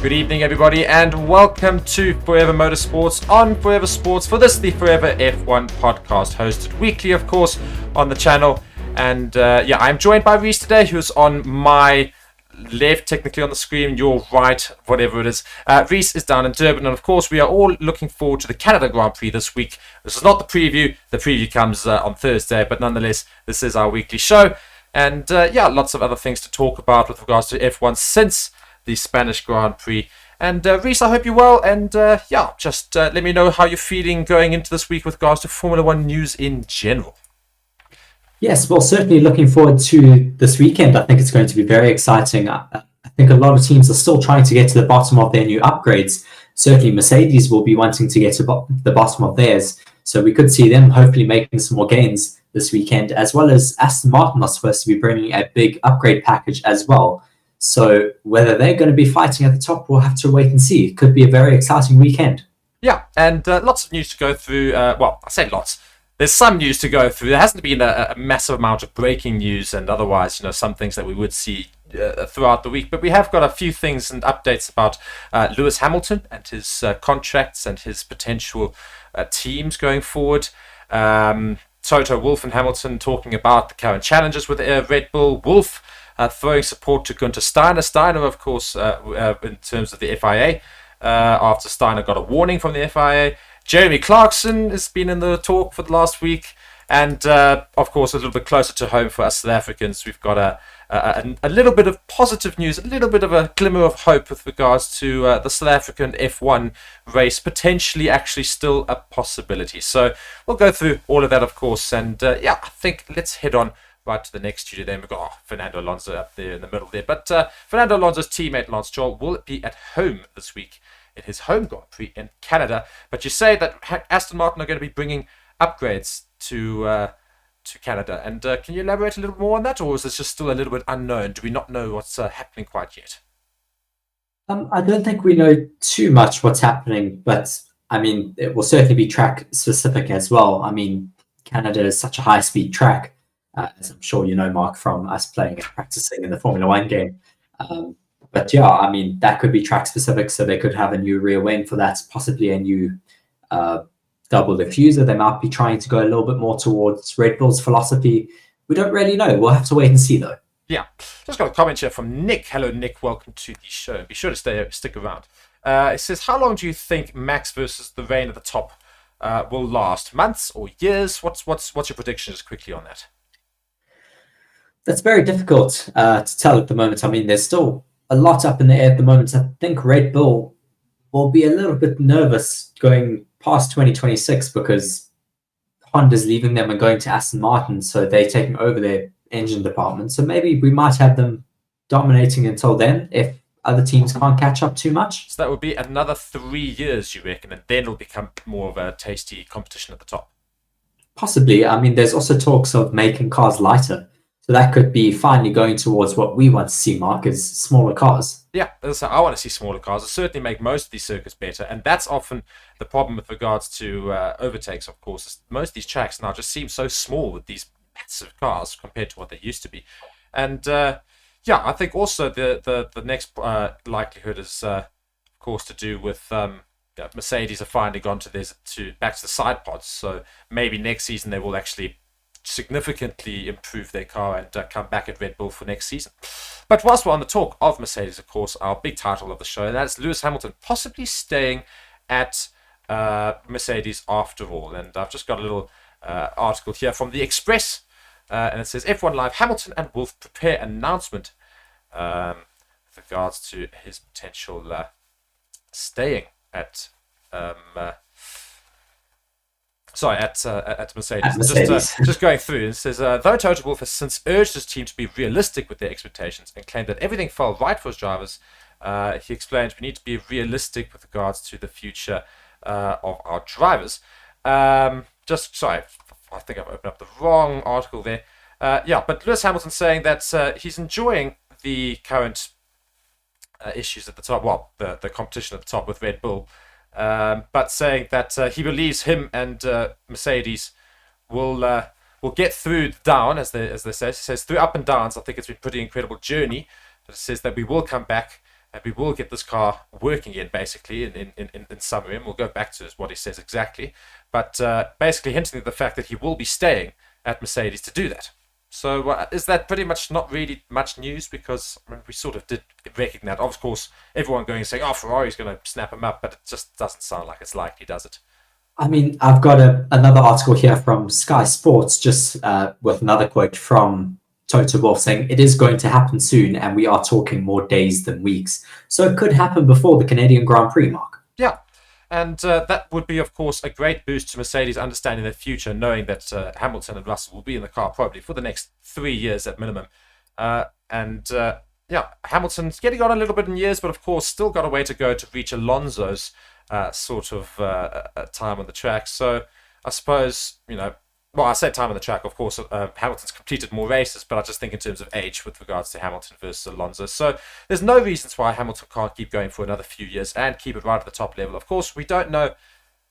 Good evening, everybody, and welcome to Forever Motorsports on Forever Sports for this, the Forever F1 podcast, hosted weekly, of course, on the channel. And I'm joined by Reece today, who's on my left, technically on the screen, your right, whatever it is. Reece is down in Durban, and of course, we are all looking forward to the Canada Grand Prix this week. This is not the preview. The preview comes on Thursday, but nonetheless, this is our weekly show. And lots of other things to talk about with regards to F1 since the Spanish Grand Prix. And Reece, I hope you're well, and just let me know how you're feeling going into this week with regards to Formula One news in general. Yes, well, certainly looking forward to this weekend. I think it's going to be very exciting. I think a lot of teams are still trying to get to the bottom of their new upgrades. Certainly Mercedes will be wanting to get to the bottom of theirs, so we could see them hopefully making some more gains this weekend, as well as Aston Martin are supposed to be bringing a big upgrade package as well. So whether they're going to be fighting at the top, we'll have to wait and see. It could be a very exciting weekend. Yeah, and lots of news to go through. I say lots. There's some news to go through. There hasn't been a massive amount of breaking news and otherwise, some things that we would see throughout the week. But we have got a few things and updates about Lewis Hamilton and his contracts and his potential teams going forward. Toto Wolff and Hamilton talking about the current challenges with Red Bull. Wolff throwing support to Günther Steiner. Steiner, of course, in terms of the FIA, after Steiner got a warning from the FIA. Jeremy Clarkson has been in the talk for the last week. And, of course, a little bit closer to home for us South Africans, we've got a little bit of positive news, a little bit of a glimmer of hope with regards to the South African F1 race, potentially actually still a possibility. So we'll go through all of that, of course. And, I think let's head on right to the next studio. Then we've got Fernando Alonso up there in the middle there. But Fernando Alonso's teammate Lance Stroll will be at home this week in his home Grand Prix in Canada. But you say that Aston Martin are going to be bringing upgrades to Canada. And can you elaborate a little more on that, or is this just still a little bit unknown? Do we not know what's happening quite yet? I don't think we know too much what's happening, but I mean, it will certainly be track specific as well. I mean, Canada is such a high speed track. As I'm sure you know, Mark, from us playing and practicing in the Formula One game. But yeah, I mean, that could be track specific, so they could have a new rear wing for that, possibly a new double diffuser. They might be trying to go a little bit more towards Red Bull's philosophy. We don't really know. We'll have to wait and see, though. Yeah. Just got a comment here from Nick. Hello, Nick. Welcome to the show. Be sure to stick around. It says, how long do you think Max versus the rain at the top will last? Months or years? What's your prediction just quickly on that? That's very difficult to tell at the moment. I mean, there's still a lot up in the air at the moment. I think Red Bull will be a little bit nervous going past 2026 because Honda's leaving them and going to Aston Martin, so they're taking over their engine department. So maybe we might have them dominating until then if other teams can't catch up too much. So that would be another 3 years, you reckon, and then it'll become more of a tasty competition at the top? Possibly. I mean, there's also talks of making cars lighter. So that could be finally going towards what we want to see, Mark, is smaller cars. Yeah, I want to see smaller cars. It'll certainly make most of these circuits better. And that's often the problem with regards to overtakes, of course. Most of these tracks now just seem so small with these massive cars compared to what they used to be. And I think also the next likelihood is, of course, to do with Mercedes have finally gone back to the side pods. So maybe next season they will actually significantly improve their car and come back at Red Bull for next season. But whilst we're on the talk of Mercedes, of course, our big title of the show, and that's Lewis Hamilton possibly staying at Mercedes after all. And I've just got a little article here from The Express, and it says, F1 Live, Hamilton and Wolff prepare announcement with regards to his potential staying at at Mercedes. Just going through, it says, though Toto Wolff has since urged his team to be realistic with their expectations and claimed that everything fell right for his drivers, he explained we need to be realistic with regards to the future of our drivers. I think I've opened up the wrong article there. But Lewis Hamilton saying that he's enjoying the current issues at the top, the competition at the top with Red Bull, but saying that he believes him and Mercedes will get through down, as they say. He says through up and downs. I think it's been a pretty incredible journey. But it says that we will come back and we will get this car working again, basically, in summary, and we'll go back to what he says exactly, but basically hinting at the fact that he will be staying at Mercedes to do that. So is that pretty much not really much news? Because I mean, we sort of did recognize that. Of course, everyone going and saying, oh, Ferrari's going to snap him up, but it just doesn't sound like it's likely, does it? I mean, I've got another article here from Sky Sports, just with another quote from Toto Wolff saying it is going to happen soon, and we are talking more days than weeks. So it could happen before the Canadian Grand Prix, Mark. Yeah. And that would be, of course, a great boost to Mercedes understanding their future, knowing that Hamilton and Russell will be in the car probably for the next 3 years at minimum. Yeah, Hamilton's getting on a little bit in years, but of course still got a way to go to reach Alonso's sort of time on the track. So I suppose, well, I said time on the track, of course, Hamilton's completed more races, but I just think in terms of age with regards to Hamilton versus Alonso. So there's no reasons why Hamilton can't keep going for another few years and keep it right at the top level. Of course, we don't know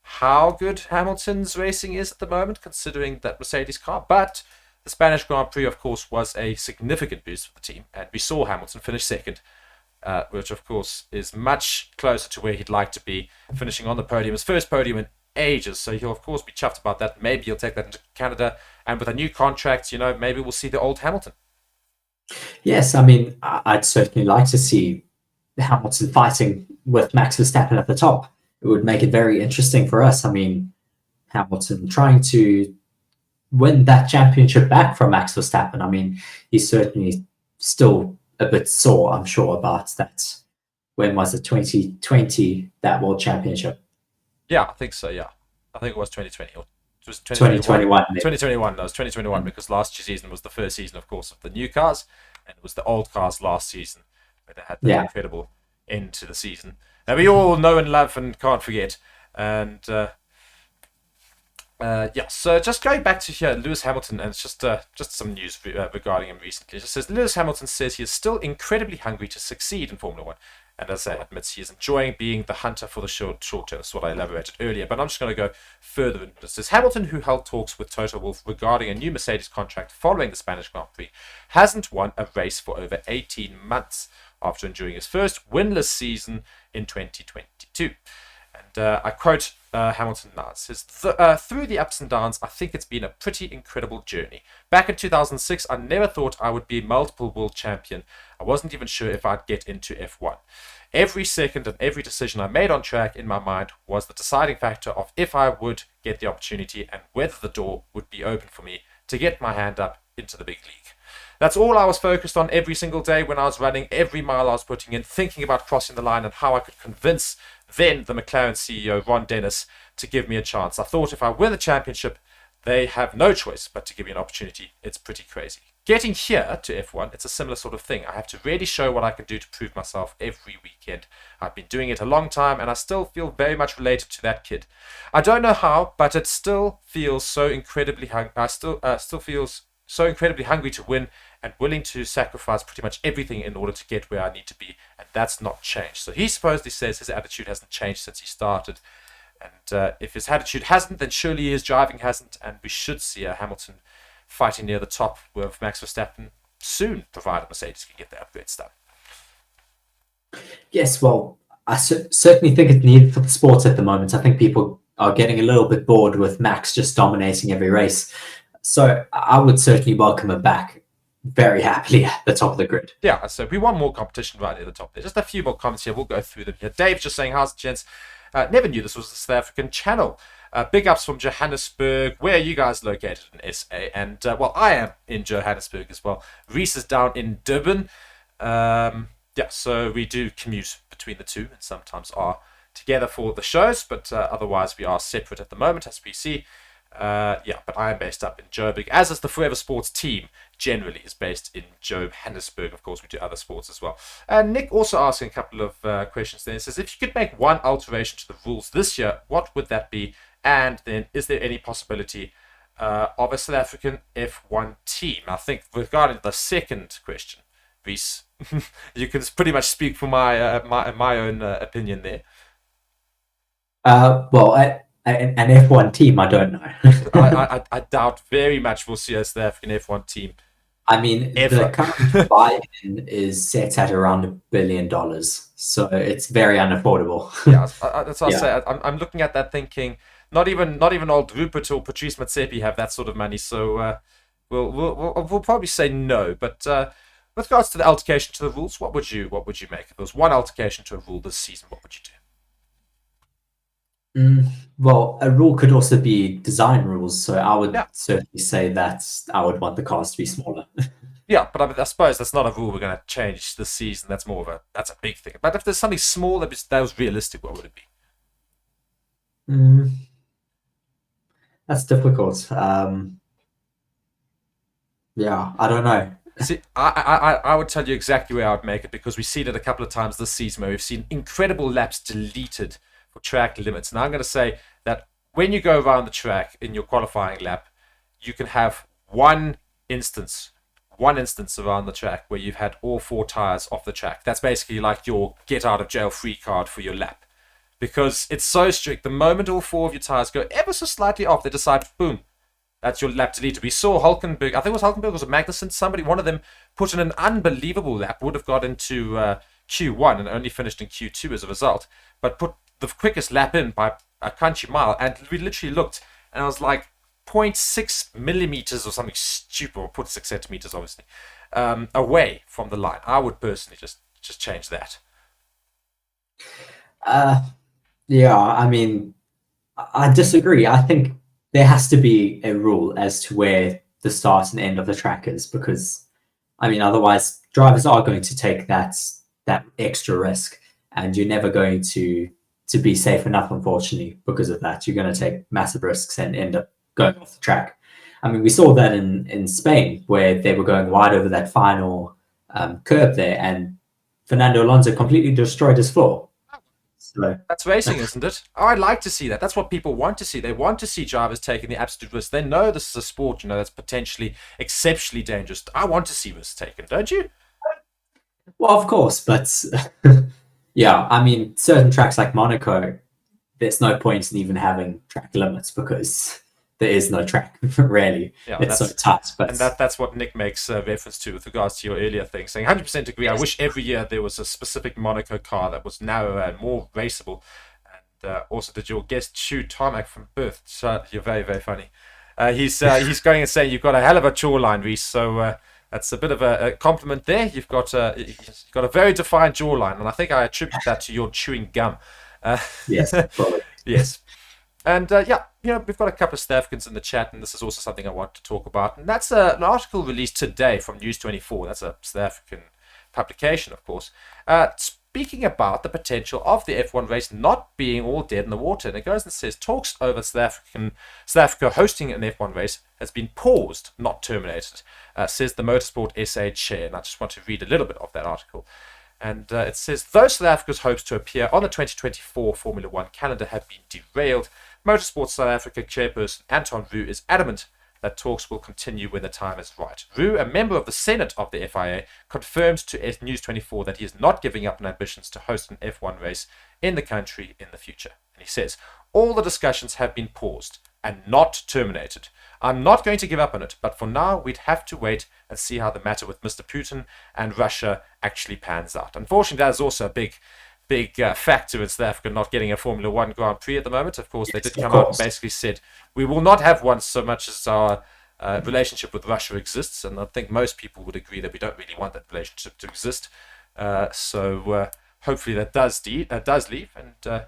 how good Hamilton's racing is at the moment, considering that Mercedes car, but the Spanish Grand Prix, of course, was a significant boost for the team, and we saw Hamilton finish second, which, of course, is much closer to where he'd like to be, finishing on the podium, his first podium in ages, so he'll of course be chuffed about that. Maybe he'll take that into Canada, and with a new contract, maybe we'll see the old Hamilton. Yes, I mean, I'd certainly like to see Hamilton fighting with Max Verstappen at the top. It would make it very interesting for us. I mean, Hamilton trying to win that championship back from Max Verstappen. I mean, he's certainly still a bit sore, I'm sure, about that. When was it? 2020, that World Championship? Yeah, I think so, yeah. I think it was 2020. Or it was 2021. 2021. No, it was 2021 because last season was the first season, of course, of the new cars, and it was the old cars last season where they had that incredible end to the season that we all know and love and can't forget. And so just going back to here, Lewis Hamilton, and it's just some news regarding him recently. It just says Lewis Hamilton says he is still incredibly hungry to succeed in Formula One. And as I admits, he is enjoying being the hunter for the short term. That's what I elaborated earlier. But I'm just going to go further into this. Says Hamilton, who held talks with Toto Wolff regarding a new Mercedes contract following the Spanish Grand Prix, hasn't won a race for over 18 months after enduring his first winless season in 2022. And I quote Hamilton now. It says, through the ups and downs, I think it's been a pretty incredible journey. Back in 2006, I never thought I would be multiple world champion. I wasn't even sure if I'd get into F1. Every second and every decision I made on track in my mind was the deciding factor of if I would get the opportunity and whether the door would be open for me to get my hand up into the big league. That's all I was focused on every single day when I was running, every mile I was putting in, thinking about crossing the line and how I could convince then the McLaren CEO, Ron Dennis, to give me a chance. I thought if I win the championship, they have no choice but to give me an opportunity. It's pretty crazy. Getting here to F1, it's a similar sort of thing. I have to really show what I can do to prove myself every weekend. I've been doing it a long time, and I still feel very much related to that kid. I don't know how, but it still feels so incredibly I still feels so incredibly hungry to win and willing to sacrifice pretty much everything in order to get where I need to be, and that's not changed. So he supposedly says his attitude hasn't changed since he started, and if his attitude hasn't, then surely his driving hasn't, and we should see a Hamilton fighting near the top with Max Verstappen soon, provided Mercedes can get the upgrades done. Yes, well, I certainly think it's needed for the sport at the moment. I think people are getting a little bit bored with Max just dominating every race. So I would certainly welcome him back very happily at the top of the grid. Yeah, so we want more competition right near the top there. Just a few more comments here. We'll go through them here. Dave's just saying, how's it, gents? Never knew this was the South African channel. Big ups from Johannesburg. Where are you guys located in SA? And, well, I am in Johannesburg as well. Reece is down in Durban. So we do commute between the two and sometimes are together for the shows, but otherwise we are separate at the moment, as we see. But I am based up in Joburg, as is the Forever Sports team generally is based in Johannesburg. Of course, we do other sports as well. And Nick also asking a couple of questions there. He says, if you could make one alteration to the rules this year, what would that be? And then, is there any possibility of a South African F1 team? I think regarding the second question, Reece, you can pretty much speak for my own opinion there. An F1 team, I don't know. I doubt very much we'll see a South African F1 team. I mean, the current buy-in is set at around $1 billion. So it's very unaffordable. Yeah, that's what I Yeah. say. I'm looking at that thinking, not even old Rupert or Patrice Motsepe have that sort of money. So we'll probably say no. But with regards to the altercation to the rules, what would you make? If there was one altercation to a rule this season, what would you do? Mm, well, a rule could also be design rules. So I would Yeah, certainly say that I would want the cars to be smaller. yeah, but I suppose that's not a rule we're going to change this season. That's a big thing. But if there's something small that was realistic, what would it be? Mm, that's difficult. Yeah, I don't know. See, I would tell you exactly where I would make it because we've seen it a couple of times this season where we've seen incredible laps deleted for track limits. And I'm going to say that when you go around the track in your qualifying lap, you can have instance, one instance around the track where you've had all four tires off the track. That's basically like your get out of jail free card for your lap because it's so strict. The moment all four of your tires go ever so slightly off, they decide, boom, that's your lap deleted. We saw Hulkenberg, I think it was Hulkenberg, was it Magnussen? One of them put in an unbelievable lap, would have got into Q1 and only finished in Q2 as a result, but put the quickest lap in by a country mile. And we literally looked, and I was like, 0.6 millimeters or something stupid, or 0.6 centimeters, obviously, away from the line. I would personally just change that. Uh, yeah, I mean, I disagree. I think there has to be a rule as to where the start and end of the track is, because I mean, otherwise drivers are going to take that extra risk, and you're never going to be safe enough, unfortunately, because of that. You're going to take massive risks and end up going off the track. I mean, we saw that in Spain where they were going wide over that final curve there, and Fernando Alonso completely destroyed his floor. So That's racing, isn't it? Oh, I'd like to see that. That's what people want to see. They want to see drivers taking the absolute risk. They know this is a sport, that's potentially exceptionally dangerous. I want to see risks taken, don't you? well, of course, but yeah, I mean, certain tracks like Monaco, there's no point in even having track limits because there is no track really. Yeah, It's so tight. But that's what Nick makes reference to with regards to your earlier thing, saying 100% agree. I wish every year there was a specific Monaco car that was narrower and more raceable. And also, did your guest chew tarmac from birth? So you're very, very funny. He's going and saying you've got a hell of a jawline, Reece. So that's a bit of a compliment there. You've got a very defined jawline, and I think I attribute that to your chewing gum. yes, probably. Yes. And yeah, we've got a couple of South Africans in the chat, and this is also something I want to talk about. And that's an article released today from News 24. That's a South African publication, of course, speaking about the potential of the F1 race not being all dead in the water. And it goes and says talks over South Africa hosting an F1 race has been paused, not terminated, says the Motorsport SA chair. And I just want to read a little bit of that article. And it says, though South Africa's hopes to appear on the 2024 Formula One calendar have been derailed, Motorsports South Africa chairperson Anton Roux is adamant that talks will continue when the time is right. Roux, a member of the Senate of the FIA, confirmed to News 24 that he is not giving up on ambitions to host an F1 race in the country in the future. And he says, all the discussions have been paused and not terminated. I'm not going to give up on it, but for now we'd have to wait and see how the matter with Mr. Putin and Russia actually pans out. Unfortunately, that is also a big factor in South Africa not getting a Formula One Grand Prix at the moment. Of course, they did come out and basically said, we will not have one so much as our relationship with Russia exists. And I think most people would agree that we don't really want that relationship to exist. So hopefully that does leave. And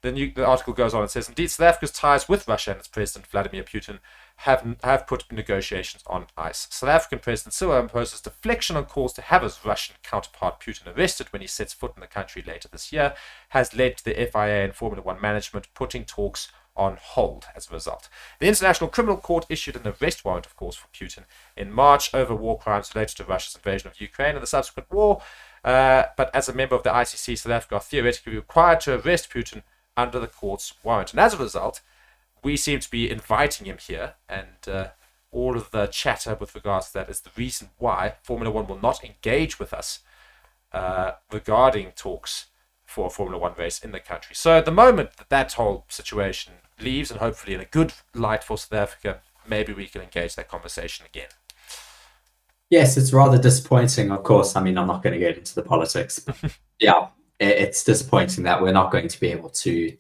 the article goes on and says, indeed, South Africa's ties with Russia and its president, Vladimir Putin, have put negotiations on ice. South African President Cyril Ramaphosa's deflection on calls to have his Russian counterpart Putin arrested when he sets foot in the country later this year has led to the FIA and Formula One management putting talks on hold as a result. The International Criminal Court issued an arrest warrant, of course, for Putin in March over war crimes related to Russia's invasion of Ukraine and the subsequent war. But as a member of the ICC, South Africa are theoretically required to arrest Putin under the court's warrant. And as a result, we seem to be inviting him here, and all of the chatter with regards to that is the reason why Formula One will not engage with us regarding talks for a Formula One race in the country. So at the moment that whole situation leaves, and hopefully in a good light for South Africa, maybe we can engage that conversation again. Yes, it's rather disappointing, of course. I mean, I'm not going to get into the politics. But yeah, it's disappointing that we're not going to be able to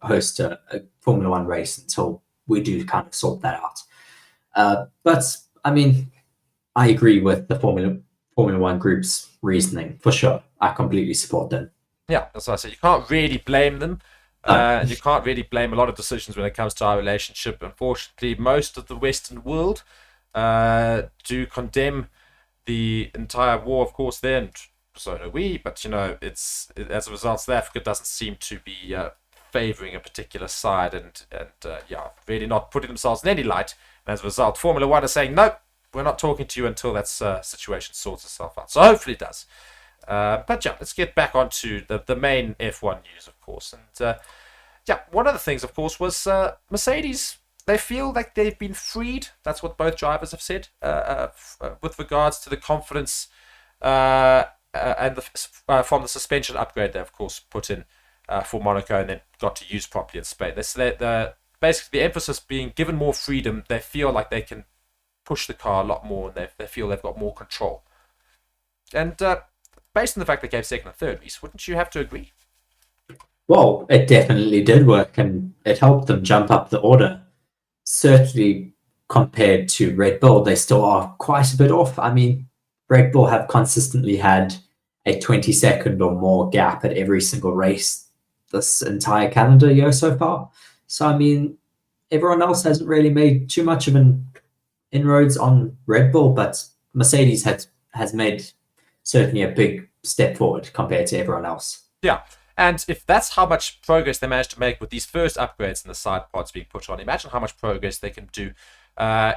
host a Formula One race until we do kind of sort that out. But I mean, I agree with the Formula One group's reasoning for sure. I completely support them. Yeah, that's what I said. You can't really blame them. And you can't really blame a lot of decisions when it comes to our relationship. Unfortunately, most of the Western world do condemn the entire war, of course, there, and so do we. But, it's as a result, South Africa doesn't seem to be favouring a particular side and really not putting themselves in any light. And as a result, Formula One is saying, nope, we're not talking to you until that situation sorts itself out. So hopefully it does. But yeah, let's get back onto the main F1 news, of course. And one of the things, of course, was Mercedes. They feel like they've been freed. That's what both drivers have said with regards to the confidence and from the suspension upgrade they, of course, put in for Monaco and then got to use properly in Spain. Basically, the emphasis being given more freedom. They feel like they can push the car a lot more, and they feel they've got more control. And based on the fact they gave second and third, Reece, wouldn't you have to agree? Well, it definitely did work, and it helped them jump up the order. Certainly, compared to Red Bull, they still are quite a bit off. I mean, Red Bull have consistently had a 20-second or more gap at every single race this entire calendar year so far. So, I mean, everyone else hasn't really made too much of an inroads on Red Bull, but Mercedes has made certainly a big step forward compared to everyone else. Yeah, and if that's how much progress they managed to make with these first upgrades and the side pods being put on, imagine how much progress they can do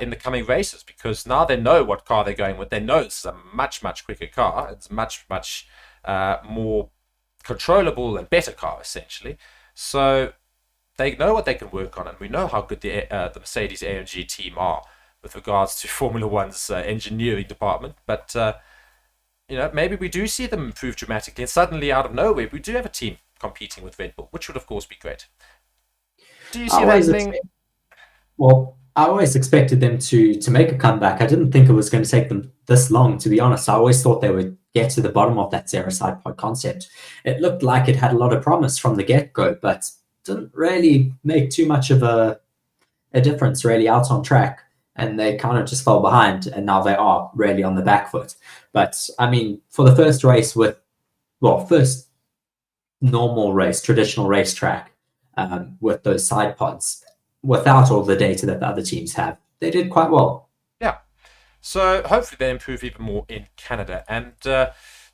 in the coming races, because now they know what car they're going with. They know it's a much, much quicker car. It's much, much more controllable and better car, essentially. So they know what they can work on, and we know how good the Mercedes AMG team are with regards to Formula One's engineering department. But maybe we do see them improve dramatically, and suddenly, out of nowhere, we do have a team competing with Red Bull, which would, of course, be great. Do you see that thing? Well, I always expected them to make a comeback. I didn't think it was going to take them this long, to be honest. I always thought they would get to the bottom of that zero side pod concept. It looked like it had a lot of promise from the get-go, but didn't really make too much of a difference really out on track. And they kind of just fell behind, and now they are really on the back foot. But, I mean, for the first race first normal race, traditional racetrack with those side pods, without all the data that the other teams have, they did quite well. Yeah. So hopefully they improve even more in Canada. And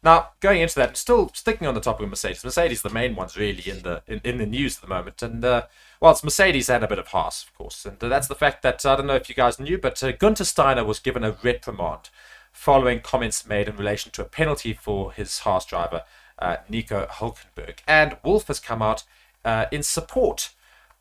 now going into that, still sticking on the topic of Mercedes. Mercedes, the main ones really in the news at the moment. And it's Mercedes and a bit of Haas, of course. And that's the fact that, I don't know if you guys knew, but Gunther Steiner was given a reprimand following comments made in relation to a penalty for his Haas driver, Nico Hülkenberg. And Wolf has come out in support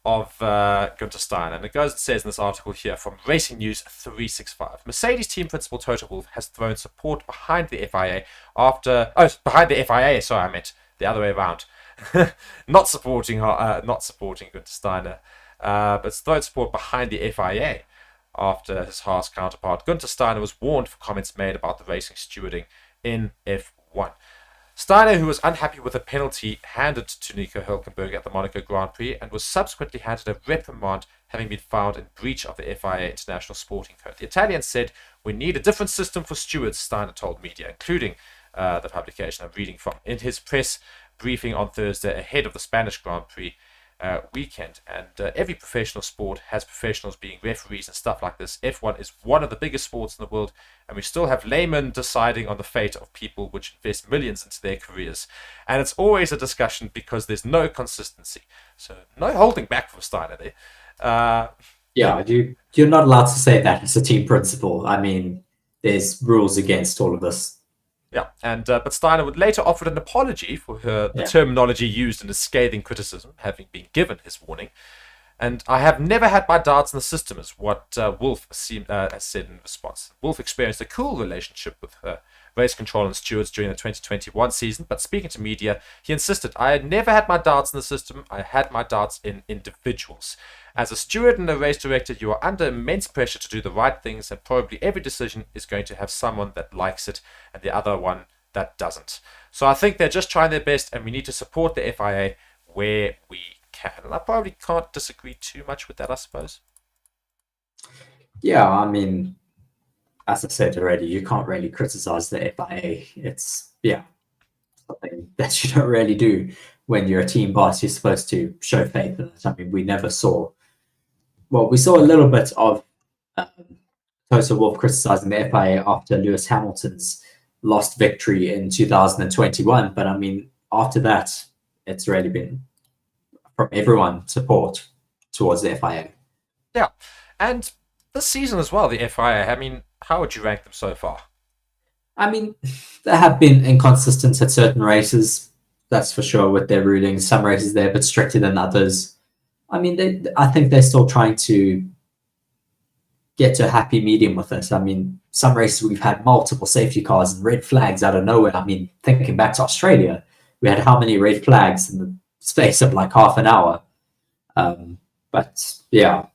of Gunther Steiner. And it goes and says in this article here from Racing News 365. Mercedes team principal Toto Wolff has thrown support behind the FIA behind the FIA, sorry, I meant the other way around. not supporting Gunther Steiner, but thrown support behind the FIA after his Haas counterpart Gunther Steiner was warned for comments made about the racing stewarding in F1. Steiner, who was unhappy with a penalty handed to Nico Hülkenberg at the Monaco Grand Prix and was subsequently handed a reprimand having been found in breach of the FIA International Sporting Code. The Italian said, "We need a different system for stewards," Steiner told media, including the publication I'm reading from, in his press briefing on Thursday ahead of the Spanish Grand Prix weekend. And every professional sport has professionals being referees and stuff like this. F1 is one of the biggest sports in the world, and we still have laymen deciding on the fate of people which invest millions into their careers. And it's always a discussion because there's no consistency. So no holding back from Steiner there. You're not allowed to say that as a team principal. I mean, there's rules against all of this. Yeah, and but Steiner would later offer an apology for the terminology used in his scathing criticism, having been given his warning. And I have never had my doubts in the system, is what Wolff has said in response. Wolff experienced a cool relationship with race control and stewards during the 2021 season, but speaking to media, he insisted, "I had never had my doubts in the system, I had my doubts in individuals. As a steward and a race director, you are under immense pressure to do the right things, and probably every decision is going to have someone that likes it and the other one that doesn't. So I think they're just trying their best, and we need to support the FIA where we can. And I probably can't disagree too much with that, I suppose. Yeah, I mean, as I said already, you can't really criticize the FIA. It's something that you don't really do when you're a team boss. You're supposed to show faith in it. I mean, we saw a little bit of um, Toto Wolff criticizing the FIA after Lewis Hamilton's lost victory in 2021. But I mean, after that, it's really been from everyone support towards the FIA. Yeah, and this season as well, the FIA. I mean, how would you rank them so far? I mean, they have been inconsistent at certain races, that's for sure, with their rulings. Some races they're a bit stricter than others. I mean, I think they're still trying to get to a happy medium with this. I mean, some races we've had multiple safety cars and red flags out of nowhere. I mean, thinking back to Australia, we had how many red flags in the space of like half an hour? But yeah.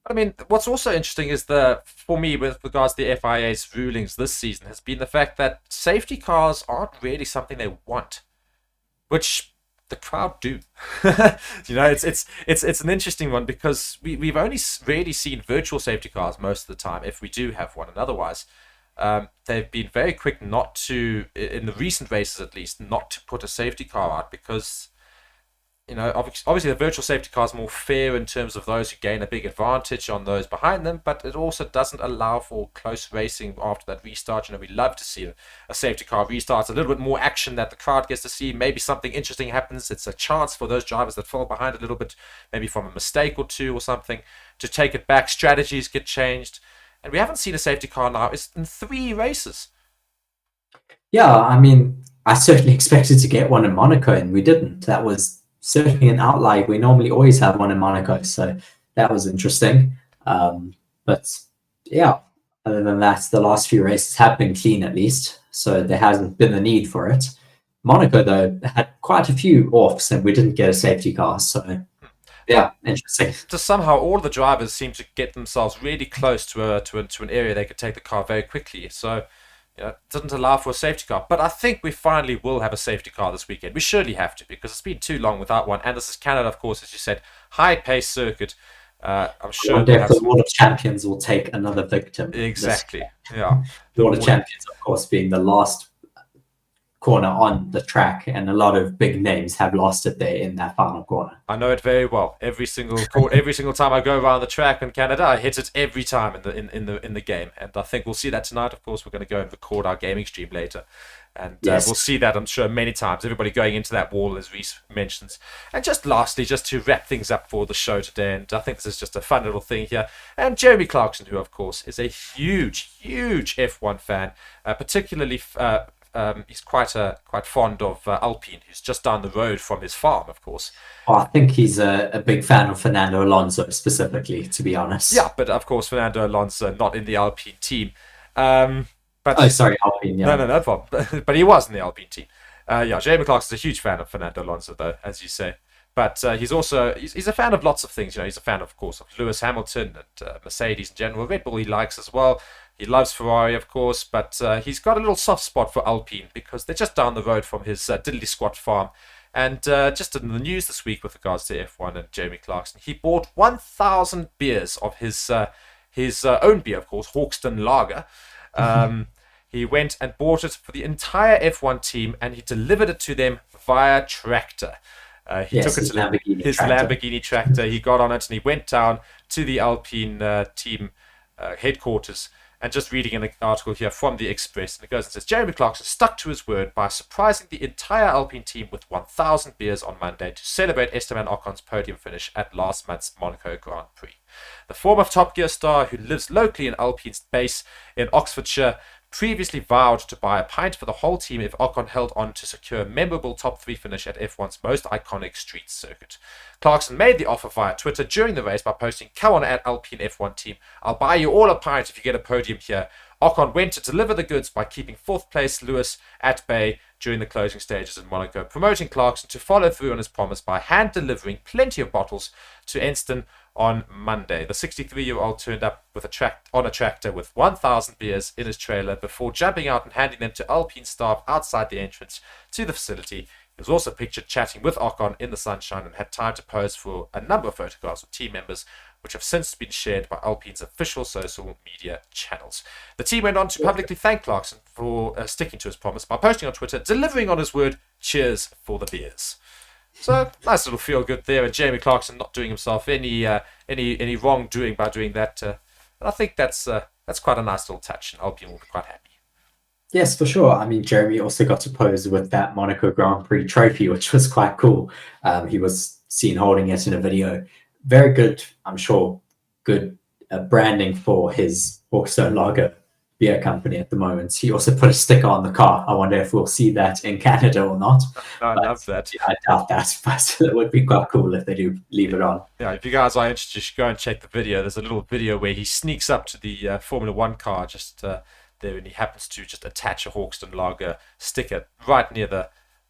I mean, what's also interesting is for me, with regards to the FIA's rulings this season, has been the fact that safety cars aren't really something they want, which the crowd do. It's an interesting one because we've only really seen virtual safety cars most of the time, if we do have one, and otherwise, they've been very quick not to, in the recent races at least, not to put a safety car out because, obviously the virtual safety car is more fair in terms of those who gain a big advantage on those behind them, but it also doesn't allow for close racing after that restart. We love to see a safety car restart. It's a little bit more action that the crowd gets to see. Maybe something interesting happens. It's a chance for those drivers that fall behind a little bit, maybe from a mistake or two or something, to take it back. Strategies get changed. And we haven't seen a safety car now. It's in 3 races. Yeah, I mean, I certainly expected to get one in Monaco, and we didn't. That was certainly an outlier. We normally always have one in Monaco, so that was interesting. But yeah, other than that, the last few races have been clean at least, so there hasn't been the need for it. Monaco, though, had quite a few offs, and we didn't get a safety car, so yeah, interesting. Just somehow all the drivers seem to get themselves really close to an area they could take the car very quickly. So it doesn't allow for a safety car. But I think we finally will have a safety car this weekend. We surely have to, because it's been too long without one. And this is Canada, of course, as you said, high-paced circuit. I'm sure. I wonder if the World of Champions will take another victim. Exactly. Yeah. The World of Champions, of course, being the last corner on the track, and a lot of big names have lost it there in that final corner. I know it very well. Every single time I go around the track in Canada, I hit it every time in the game, and I think we'll see that tonight. Of course, we're going to go and record our gaming stream later, and Yes. we'll see that, I'm sure, many times. Everybody going into that wall, as Reece mentions. And just lastly, just to wrap things up for the show today, and I think this is just a fun little thing here. And Jeremy Clarkson, who of course is a huge F1 fan, particularly. He's quite fond of Alpine, who's just down the road from his farm, of course. Well, I think he's a big fan of Fernando Alonso specifically, to be honest. Yeah, but of course Fernando Alonso not in the Alpine team. Alpine. Yeah. No problem. But he was in the Alpine team. Jeremy Clarkson's a huge fan of Fernando Alonso, though, as you say. But he's a fan of lots of things. He's a fan, of course, of Lewis Hamilton and Mercedes in general. Red Bull he likes as well. He loves Ferrari, of course, but he's got a little soft spot for Alpine because they're just down the road from his diddly squat farm. And just in the news this week with regards to F1 and Jeremy Clarkson, he bought 1,000 beers of his own beer, of course, Hawkston Lager. He went and bought it for the entire F1 team, and he delivered it to them via tractor. He took it to his Lamborghini tractor. He got on it and he went down to the Alpine team headquarters. And just reading an article here from the Express, and it goes and says, Jeremy Clarkson stuck to his word by surprising the entire Alpine team with 1,000 beers on Monday to celebrate Esteban Ocon's podium finish at last month's Monaco Grand Prix. The former Top Gear star, who lives locally in Alpine's base in Oxfordshire, previously vowed to buy a pint for the whole team if Ocon held on to secure a memorable top 3 finish at F1's most iconic street circuit. Clarkson made the offer via Twitter during the race by posting, "Come on at Alpine F1 team, I'll buy you all a pint if you get a podium here." Ocon went to deliver the goods by keeping 4th place Lewis at bay during the closing stages in Monaco, promoting Clarkson to follow through on his promise by hand delivering plenty of bottles to Aston on Monday. The 63-year-old turned up with on a tractor with 1,000 beers in his trailer before jumping out and handing them to Alpine staff outside the entrance to the facility. He was also pictured chatting with Ocon in the sunshine and had time to pose for a number of photographs with team members, which have since been shared by Alpine's official social media channels. The team went on to publicly thank Clarkson for sticking to his promise by posting on Twitter, delivering on his word, cheers for the beers. So, nice little feel-good there, and Jamie Clarkson not doing himself any wrongdoing by doing that. And I think that's quite a nice little touch, and Alpine will be quite happy. Yes, for sure. I mean, Jeremy also got to pose with that Monaco Grand Prix trophy, which was quite cool. He was seen holding it in a video. Very good, I'm sure, good branding for his Hawkstone Lager beer company at the moment. He also put a sticker on the car. I wonder if we'll see that in Canada or not. I love that. Yeah, I doubt that, but it would be quite cool if they do leave it on. Yeah, if you guys are interested, you should go and check the video. There's a little video where he sneaks up to the Formula One car just there, and he happens to just attach a Hawkstone Lager sticker right near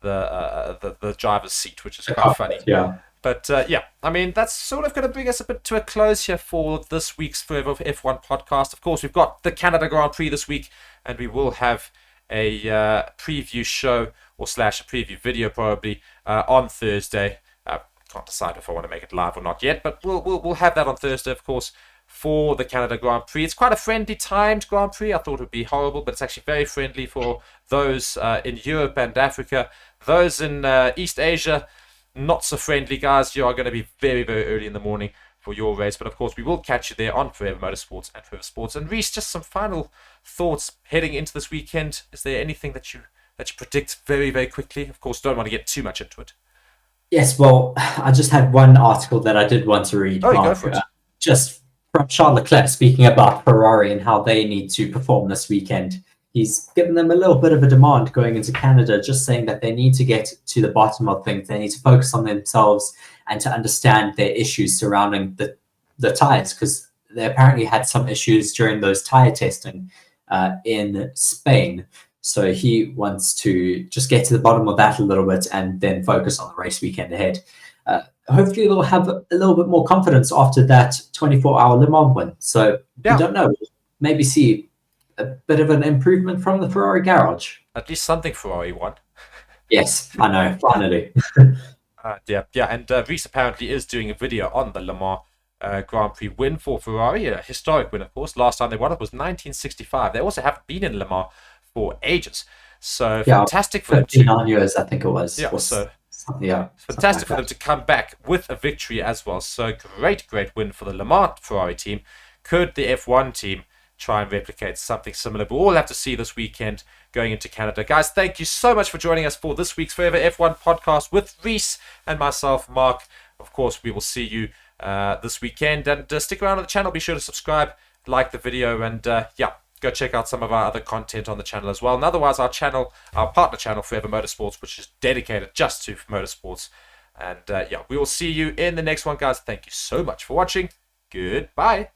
the driver's seat, which is quite funny. Yeah. But yeah, I mean, that's sort of going to bring us a bit to a close here for this week's Forever F1 podcast. Of course, we've got the Canada Grand Prix this week, and we will have a preview show or / a preview video probably on Thursday. Can't decide if I want to make it live or not yet, but we'll have that on Thursday, of course, for the Canada Grand Prix. It's quite a friendly timed Grand Prix. I thought it would be horrible, but it's actually very friendly for those in Europe and Africa. Those in East Asia, not so friendly, guys. You are going to be very, very early in the morning for your race. But of course, we will catch you there on Forever Motorsports and Forever Sports. And Reece, just some final thoughts heading into this weekend. Is there anything that you predict very, very quickly? Of course, don't want to get too much into it. Yes, well, I just had one article that I did want to read. Oh, go for it. Just from Charles Leclerc speaking about Ferrari and how they need to perform this weekend. He's given them a little bit of a demand going into Canada, just saying that they need to get to the bottom of things. They need to focus on themselves and to understand their issues surrounding the tires, because they apparently had some issues during those tire testing in Spain. So he wants to just get to the bottom of that a little bit and then focus on the race weekend ahead. Hopefully they'll have a little bit more confidence after that 24-hour Le Mans win. So I don't know, maybe see a bit of an improvement from the Ferrari garage. At least something Ferrari won. Yes, I know, finally. Yeah, and Reece apparently is doing a video on the Le Mans Grand Prix win for Ferrari, a historic win, of course. Last time they won it was 1965. They also haven't been in Le Mans for ages. So fantastic for them to... 59 years, I think it was. Yeah, so... Yeah, fantastic for them to come back with a victory as well. So great win for the Le Mans Ferrari team. Could the F1 team try and replicate something similar? But we'll all have to see this weekend going into Canada. Guys, thank you so much for joining us for this week's Forever F1 podcast with Reece and myself, Mark. Of course, we will see you this weekend. And stick around on the channel. Be sure to subscribe, like the video, and go check out some of our other content on the channel as well. And otherwise, our partner channel, Forever Motorsports, which is dedicated just to motorsports. And we will see you in the next one, guys. Thank you so much for watching. Goodbye.